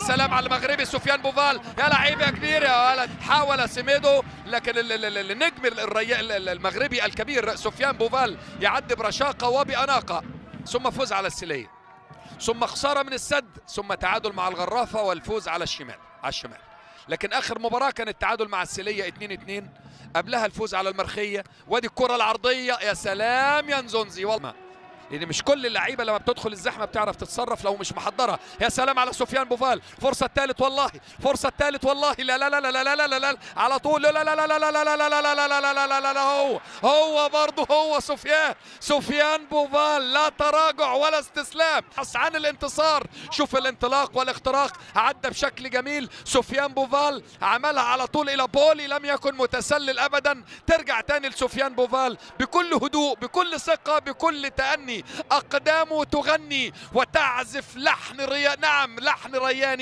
سلام على المغربي سفيان بوفال، يا لعيب يا كبير يا ولد. حاول سيميدو لكن النجم المغربي الكبير سفيان بوفال يعدي برشاقه وباناقه، ثم فوز على السليه، ثم خساره من السد، ثم تعادل مع الغرافه والفوز على الشمال. لكن اخر مباراه كان التعادل مع السليه 2-2، قبلها الفوز على المرخيه. وادي الكره العرضيه، يا سلام يا نزونزي والله، لان مش كل اللعيبه لما بتدخل الزحمه بتعرف تتصرف لو مش محضره. يا سلام على سفيان بوفال، فرصه الثالث والله، فرصه الثالث والله، لا لا لا لا لا لا لا لا على طول، لا لا لا لا لا لا لا لا لا لا لا لا لا لا هو برضه هو سفيان بوفال، لا تراجع ولا استسلام، حس عن الانتصار. شوف الانطلاق والاختراق، عدى بشكل جميل سفيان بوفال، عملها على طول الى بولي، لم يكن متسلل ابدا. ترجع تاني لسفيان بوفال بكل هدوء، بكل ثقه، بكل تأني، أقدامه تغني وتعزف لحن لحن رياني.